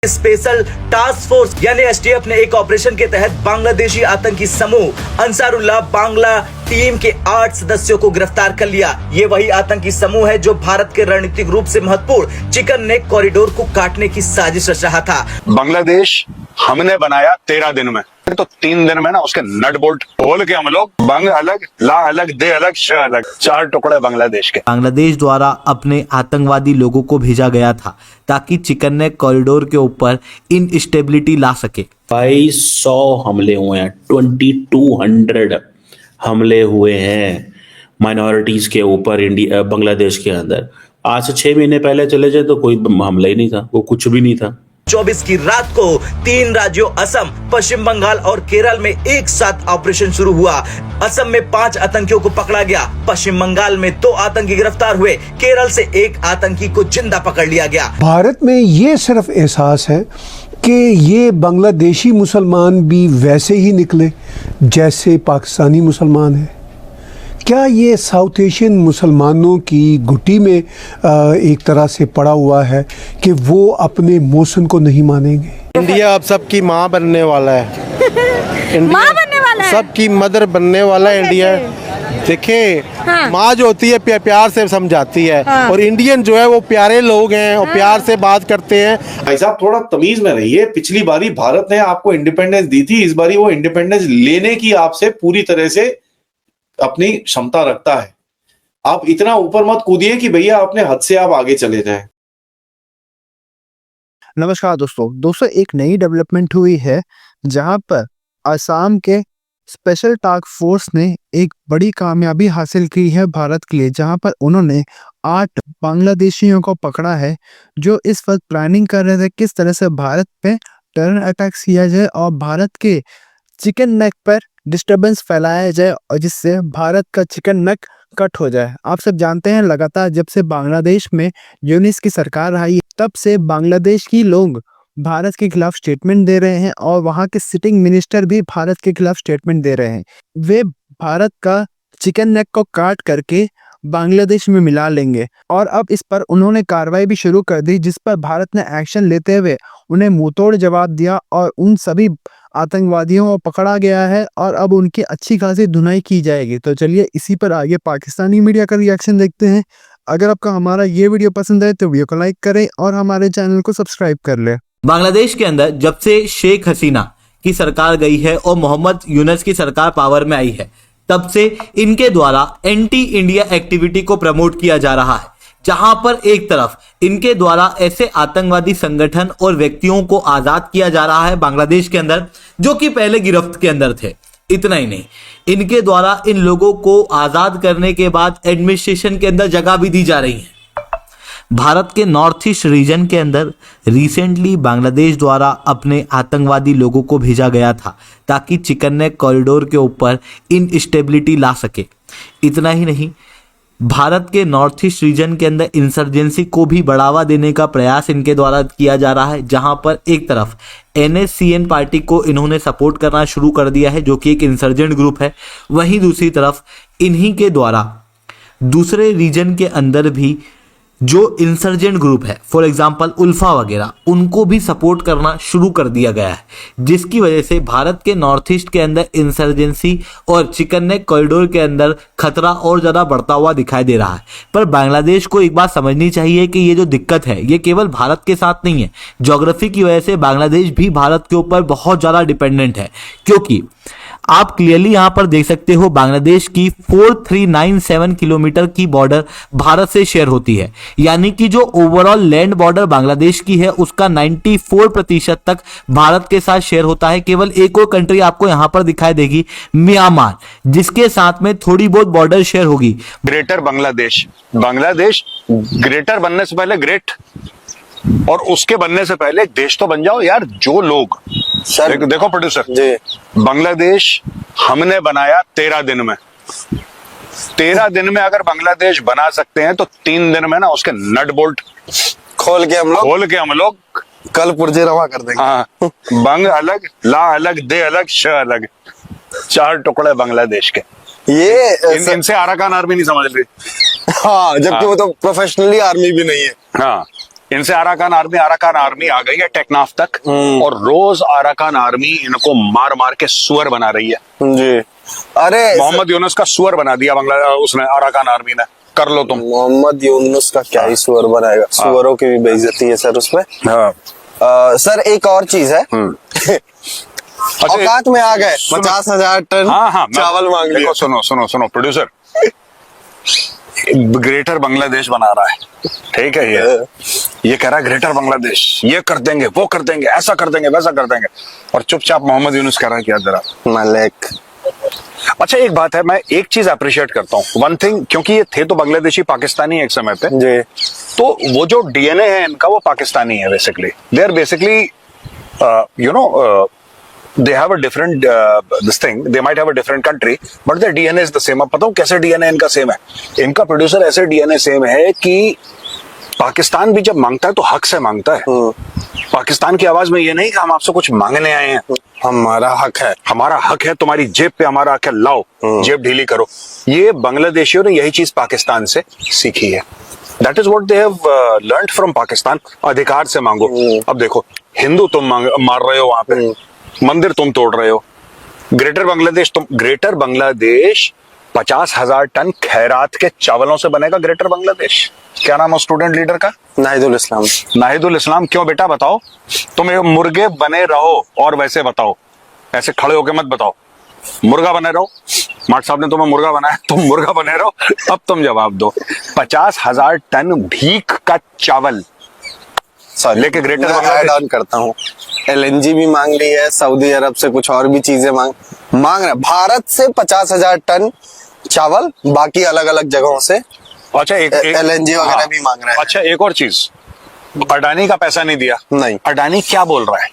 Special task force यानी STF ने एक ऑपरेशन के तहत बांग्लादेशी आतंकी समूह अंसारुल्लाह बांग्ला टीम के 8 सदस्यों को गिरफ्तार कर लिया। ये वही आतंकी समूह है जो भारत के रणनीतिक रूप से महत्वपूर्ण चिकन नेक कॉरिडोर को काटने की साजिश रच रहा था। बांग्लादेश हमने बनाया 13 दिन में, तो 3 दिन में ना उसके नट बोल्ट खोल के हम लोग बंग अलग, ला अलग, दे अलग, श अलग, 4 टुकड़े बांग्लादेश के। बांग्लादेश द्वारा अपने आतंकवादी लोगों को भेजा गया था ताकि चिकन नेक कॉरिडोर के ऊपर इनस्टेबिलिटी ला सके। 2200 हमले हुए हैं, 2200 हमले हुए हैं माइनॉरिटीज के ऊपर इंडिया बांग्लादेश के अंदर। आज से 6 महीने पहले चले जाए तो कोई हमला ही नहीं था, वो कुछ भी नहीं था। 24 की रात को 3 राज्यों असम, पश्चिम बंगाल और केरल में एक साथ ऑपरेशन शुरू हुआ। असम में 5 आतंकियों को पकड़ा गया, पश्चिम बंगाल में 2 आतंकी गिरफ्तार हुए, केरल से 1 आतंकी को जिंदा पकड़ लिया गया। भारत में ये सिर्फ एहसास है कि ये बांग्लादेशी मुसलमान भी वैसे ही निकले जैसे पाकिस्तानी मुसलमान हैं। क्या ये साउथ एशियन मुसलमानों की घुट्टी में एक तरह से पड़ा हुआ है कि वो अपने मौसम को नहीं मानेंगे? इंडिया अब सबकी माँ बनने वाला है। माँ बनने वाला है, सबकी मदर बनने वाला है इंडिया। देखिए, हाँ। माँ जो होती है प्यार से समझाती है, हाँ। और इंडियन जो है वो प्यारे लोग हैं और प्यार से बात करते हैं। भाई साहब थोड़ा तमीज में रहिए। पिछली बारी भारत ने आपको इंडिपेंडेंस दी थी, इस बारी वो इंडिपेंडेंस लेने की आपसे पूरी तरह से अपनी क्षमता रखता है। आप इतना ऊपर मत कूदिए कि भैया अपने हद से आप आगे चले जाएं। नमस्कार दोस्तों, एक नई डेवलपमेंट हुई है जहां पर असम के स्पेशल टास्क फोर्स ने एक बड़ी कामयाबी हासिल की है भारत के लिए, जहां पर उन्होंने 8 बांग्लादेशियों को पकड़ा है जो इस वक्त प्लानिंग कर रहे थे किस तरह से भारत पे टेरर अटैक किया जाए और भारत के चिकन नेक पर डिस्टरबेंस फैलाया जाए और जिससे भारत का चिकन नेक कट हो जाए। आप सब जानते हैं लगातार जब से बांग्लादेश में यूनिस की सरकार आई तब से बांग्लादेश की लोग भारत के खिलाफ स्टेटमेंट दे रहे हैं और वहाँ के सिटिंग मिनिस्टर भी भारत के खिलाफ स्टेटमेंट दे रहे हैं। वे भारत का चिकन नेक को काट करके बांग्लादेश में मिला लेंगे और अब इस पर उन्होंने कार्रवाई भी शुरू कर दी, जिस पर भारत ने एक्शन लेते हुए उन्हें मुंहतोड़ जवाब दिया और उन सभी आतंकवादियों को पकड़ा गया है और अब उनकी अच्छी खासी धुनाई की जाएगी। तो चलिए इसी पर आगे पाकिस्तानी मीडिया का रिएक्शन देखते हैं। अगर आपको हमारा ये वीडियो पसंद आए तो वीडियो को लाइक करें और हमारे चैनल को सब्सक्राइब कर लें। बांग्लादेश के अंदर जब से शेख हसीना की सरकार गई है और मोहम्मद यूनुस की सरकार पावर में आई है तब से इनके द्वारा एंटी इंडिया एक्टिविटी को प्रमोट किया जा रहा है, जहां पर एक तरफ इनके द्वारा ऐसे आतंकवादी संगठन और व्यक्तियों को आजाद किया जा रहा है बांग्लादेश के अंदर जो कि पहले गिरफ्त के अंदर थे। इतना ही नहीं, इनके द्वारा इन लोगों को आजाद करने के बाद एडमिनिस्ट्रेशन के अंदर जगह भी दी जा रही है। भारत के नॉर्थ ईस्ट रीजन के अंदर रिसेंटली बांग्लादेश द्वारा अपने आतंकवादी लोगों को भेजा गया था ताकि चिकन नेक कॉरिडोर के ऊपर इनस्टेबिलिटी ला सके। इतना ही नहीं, भारत के नॉर्थ ईस्ट रीजन के अंदर इंसर्जेंसी को भी बढ़ावा देने का प्रयास इनके द्वारा किया जा रहा है, जहां पर एक तरफ NSCN पार्टी को इन्होंने सपोर्ट करना शुरू कर दिया है जो कि एक इंसर्जेंट ग्रुप है, वहीं दूसरी तरफ इन्हीं के द्वारा दूसरे रीजन के अंदर भी जो इंसर्जेंट ग्रुप है, फॉर एग्जांपल उल्फा वगैरह, उनको भी सपोर्ट करना शुरू कर दिया गया है, जिसकी वजह से भारत के नॉर्थ ईस्ट के अंदर इंसर्जेंसी और चिकन नेक कॉरिडोर के अंदर खतरा और ज़्यादा बढ़ता हुआ दिखाई दे रहा है। पर बांग्लादेश को एक बात समझनी चाहिए कि ये जो दिक्कत है ये केवल भारत के साथ नहीं है। ज्योग्राफी की वजह से बांग्लादेश भी भारत के ऊपर बहुत ज़्यादा डिपेंडेंट है, क्योंकि आप क्लियरली यहां पर देख सकते हो बांग्लादेश की 4397 किलोमीटर की बॉर्डर भारत से शेयर होती है, यानी कि जो ओवरऑल लैंड बॉर्डर बांग्लादेश की है उसका 94% तक भारत के साथ शेयर होता है। केवल एक और कंट्री आपको यहां पर दिखाई देगी, म्यांमार, जिसके साथ में थोड़ी बहुत बॉर्डर शेयर होगी। ग्रेटर बांग्लादेश, बांग्लादेश ग्रेटर बनने से पहले ग्रेट और उसके बनने से पहले एक देश तो बन जाओ यार। जो लोग देखो प्रोड्यूसर जी, बांग्लादेश हमने बनाया 13 दिन में। 13 दिन में अगर बांग्लादेश बना सकते हैं तो 3 दिन में ना उसके नट बोल्ट खोल के हम लोग कल पुर्जे रवा कर देंगे। हाँ, बंग अलग, ला अलग, दे अलग, श अलग, 4 टुकड़े बांग्लादेश के। ये इनसे अराकान आर्मी नहीं समझ रही। हाँ, जबकि वो तो प्रोफेशनली आर्मी भी नहीं है। हाँ, इनसे अराकान आर्मी आ गई है टेकनाफ तक, और रोज अराकान आर्मी इनको मार मार के सुअर बना रही है जी। अरे मोहम्मद यूनुस का सुअर बना दिया उसने अराकान आर्मी ने। कर लो तुम। मोहम्मद यूनुस का क्या ही सुअर बनाएगा, सुअरों की भी बेइज्जती है सर उसमें। हाँ। सर एक और चीज है, औकात में आ गए, 50,000 टन चावल मांग लिया। सुनो प्रोड्यूसर, ग्रेटर बांग्लादेश बना रहा है, ठीक है। ये कह रहा है ग्रेटर बांग्लादेश, ये कर देंगे, वो कर देंगे, ऐसा कर देंगे, वैसा कर देंगे, और चुपचाप मोहम्मद यूनुस कह रहा है क्या जरा मलिक। अच्छा एक बात है, मैं एक चीज अप्रिशिएट करता हूँ, वन थिंग, क्योंकि ये थे तो बांग्लादेशी पाकिस्तानी एक समय पे जी, तो वो जो डीएनए है इनका वो पाकिस्तानी है basically. They are basically you know they have a different this thing, they might have a different country but their DNA is the same। अब बताऊं कैसे डीएनए इनका सेम है? इनका प्रोड्यूसर ऐसे डीएनए सेम है कि पाकिस्तान भी जब मांगता है तो हक से मांगता है। पाकिस्तान की आवाज में ये नहीं कि हम आपसे कुछ मांगने आए हैं, हमारा हक है, हमारा हक है, तुम्हारी जेब पे हमारा हक है, लाओ जेब ढीली करो। ये बांग्लादेशियों ने यही चीज पाकिस्तान से सीखी है। That is what they have learned from Pakistan. अधिकार से मांगो। अब देखो, हिंदू तुम मार रहे हो वहां पे, मंदिर तुम तोड़ रहे हो, ग्रेटर बांग्लादेश 50,000 टन खैरात के चावलों से बनेगा ग्रेटर बांग्लादेश। क्या नाम है स्टूडेंट लीडर का? नाहिदुल इस्लाम। नाहिदुल इस्लाम। क्यों बेटा बताओ? तुम मुर्गे बने रहो और वैसे बताओ, ऐसे खड़े होके मत बताओ, मुर्गा बने रहो। माट साहब ने तुम्हें मुर्गा बनाया, तुम मुर्गा बने रहो। अब तुम जवाब दो। 50,000 टन भीख का चावल लेके ग्रेटर ऐड ऑन करता हूँ, LNG भी मांग रही है, सऊदी अरब से कुछ और भी चीजें मांग रहे। भारत से 50,000 टन चावल, बाकी अलग अलग जगहों से अच्छा एक LNG वगैरह भी मांग रहे हैं। अच्छा एक और चीज, अडानी का पैसा नहीं दिया। नहीं, अडानी क्या बोल रहा है?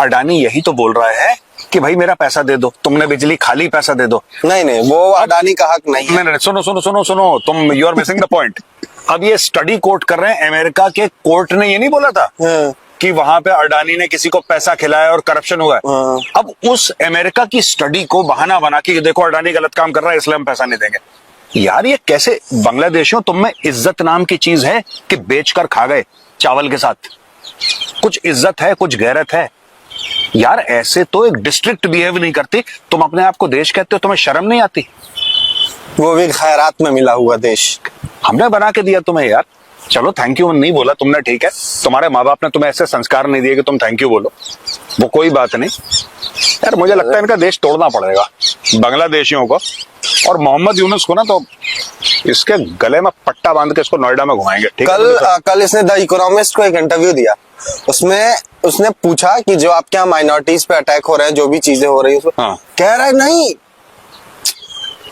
अडानी यही तो बोल रहा है कि भाई मेरा पैसा दे दो, तुमने बिजली खाली, पैसा दे दो। नहीं वो अडानी का हक नहीं है। नहीं, सुनो, तुम you are missing the point. अब ये स्टडी कोट कर रहे हैं, अमेरिका के कोर्ट ने ये नहीं बोला था कि वहां पे अडानी ने किसी को पैसा खिलाया और करप्शन हुआ है। अब उस अमेरिका की स्टडी को बहाना बना के देखो अडानी गलत काम कर रहा है इसलिए हम पैसा नहीं देंगे। यार ये कैसे? बांग्लादेशियों, तुम में इज्जत नाम की चीज है कि बेचकर खा गए चावल के साथ? कुछ इज्जत है, कुछ गैरत है यार। ऐसे तो एक डिस्ट्रिक्ट बिहेव नहीं करती। तुम अपने आप को देश कहते हो, तुम्हें शर्म नहीं आती? वो भी खैरात में मिला हुआ देश हमने बना के दिया तुम्हें यार। चलो थैंक यू नहीं बोला तुमने, ठीक है, तुम्हारे माँ बाप ने तुम्हें ऐसे संस्कार नहीं दिए कि तुम थैंक यू बोलो, वो कोई बात नहीं यार। मुझे लगता है इनका देश तोड़ना पड़ेगा बांग्लादेशियों को, और मोहम्मद यूनुस को ना तो इसके गले में पट्टा बांध के इसको नोएडा में घुमाएंगे। ठीक है? कल इसने द इकोनॉमिस्ट को एक इंटरव्यू दिया, उसमें उसने पूछा कि जो आपके यहाँ माइनॉरिटीज पे अटैक हो रहे हैं, जो भी चीजें हो रही है, कह रहा है नहीं,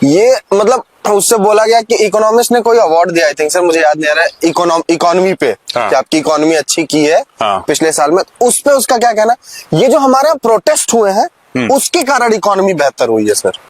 ये मतलब उससे बोला गया कि इकोनॉमिस्ट ने कोई अवार्ड दिया, आई थिंक सर, मुझे याद नहीं आ रहा है, इकोनॉमी पे कि आपकी इकोनॉमी अच्छी की है पिछले साल में। उस पे उसका क्या कहना, ये जो हमारे प्रोटेस्ट हुए हैं उसके कारण इकोनॉमी बेहतर हुई है सर।